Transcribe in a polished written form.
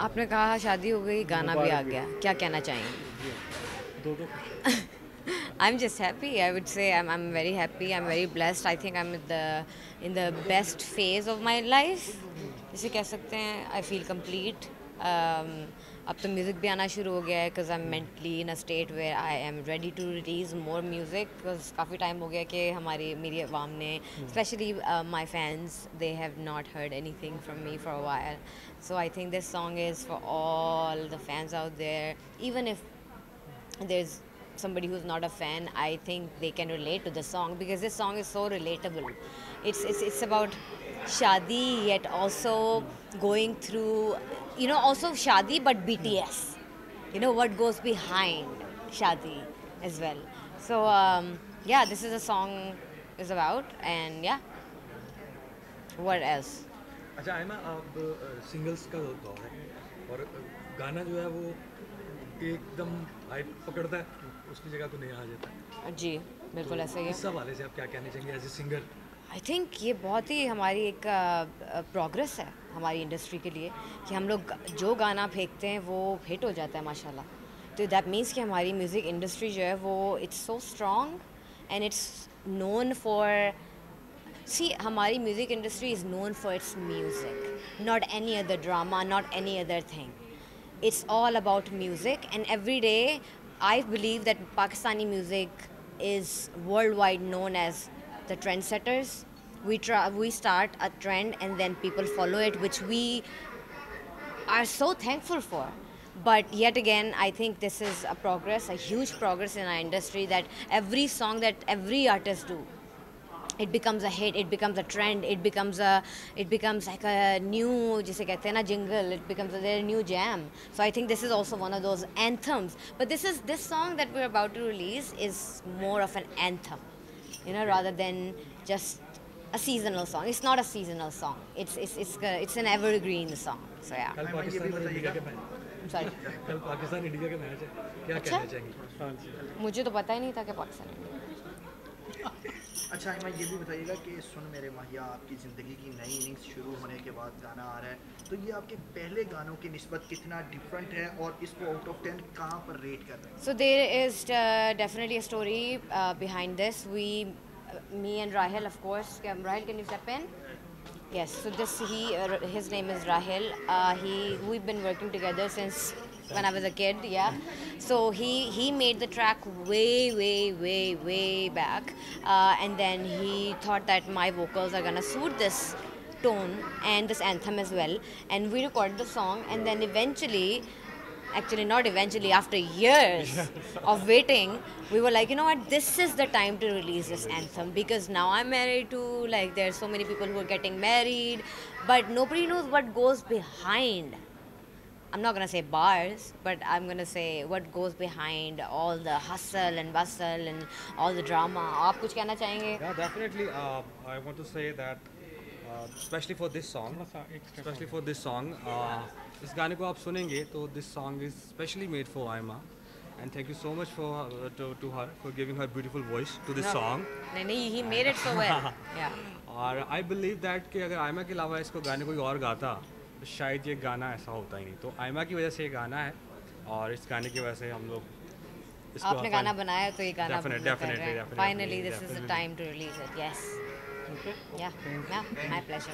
आपने कहा शादी हो गई, गाना भी आ गया, क्या कहना चाहेंगे? दो दो I'm just happy. I would say I'm very happy. I'm very blessed. I think I'm in the best phase of my life. जिसे कह सकते हैं I feel complete. अब तो म्यूज़िक भी आना शुरू हो गया है because I'm mentally in a state where I am ready to release more music because काफ़ी टाइम हो गया कि हमारी मेरी आवाम ने especially my fans they have not heard anything from me for a while. So I think this song is for all the fans out there. Even if there's somebody who's not a fan, I think they can relate to the song because this song is so relatable. It's about shadi yet also going through, also shadi but BTS, what goes behind shadi as well. So yeah, this is a song is about, and yeah, what else? अच्छा आयमा, अब singles का दौर है और गाना जो है वो एकदम हाइप पकड़ता है, उसकी जगह तो नया आ जाता है। जी बिल्कुल ऐसा ही है। इस हवाले से आप क्या कहना चाहेंगे as a singer? I think ये बहुत ही हमारी एक प्रोग्रेस है हमारी इंडस्ट्री के लिए कि हम लोग जो गाना फेंकते हैं वो हिट हो जाता है माशाल्लाह। तो दैट मीन्स कि हमारी म्यूज़िक इंडस्ट्री जो है वो it's so strong and it's known for सी हमारी music industry is known for its music, not any other drama, not any other thing. It's all about music, and every day I believe that Pakistani music is worldwide known as the trendsetters. We start a trend and then people follow it, which we are so thankful for. But yet again, I think this is a progress, a huge progress in our industry, that every song that every artist do, it becomes a hit, it becomes a trend, it becomes like a new, जिसे कहते हैं ना, jingle, it becomes a new jam. So I think this is also one of those anthems, but this song that we're about to release is more of an anthem, rather than just a seasonal song. It's not a seasonal song, it's an evergreen song. So yeah. कल पाकिस्तान और India के match I'm sorry. कल Pakistan India के match है, क्या कहना चाहेंगे? मुझे तो पता ही नहीं था कि पाकिस्तान। अच्छा मैं ये भी बताइएगा कि सुन मेरे माहिया आपकी ज़िंदगी की नई इनिंग्स शुरू होने के बाद गाना आ रहा है, तो ये आपके पहले गानों की निस्बत कितना डिफरेंट है और इसको आउट ऑफ 10 कहाँ पर रेट कर रहे हैं? So there is definitely a story behind this. Me and Rahil, of course. Rahil, can you step in? Yes. So his name is Rahil. We've been working together since when I was a kid. Yeah. So he made the track way back, and then he thought that my vocals are gonna suit this tone and this anthem as well, and we recorded the song, and then eventually. Actually, not eventually, after years of waiting, we were like, you know what, this is the time to release this anthem, because now I'm married to, like, there's so many people who are getting married, but nobody knows what goes behind. I'm not going to say bars, but I'm going to say what goes behind all the hustle and bustle and all the drama. आप कुछ कहना चाहेंगे? Yeah, definitely. I want to say that, especially for this song, इस गाने को आप सुनेंगे तो this song is specially made for Aima, and thank you so much to her for giving her beautiful voice to this song. नहीं, he made it so well. Yeah. और I believe that कि अगर Aima के अलावा इसको गाने कोई और गाता तो शायद ये गाना ऐसा होता ही नहीं. तो Aima की वजह से ये गाना है, और इस गाने की वजह से हम लोग आपने गाना बनाया तो ये गाना definitely. Finally, this is the time to release it. Yes. Okay. Yeah. My pleasure.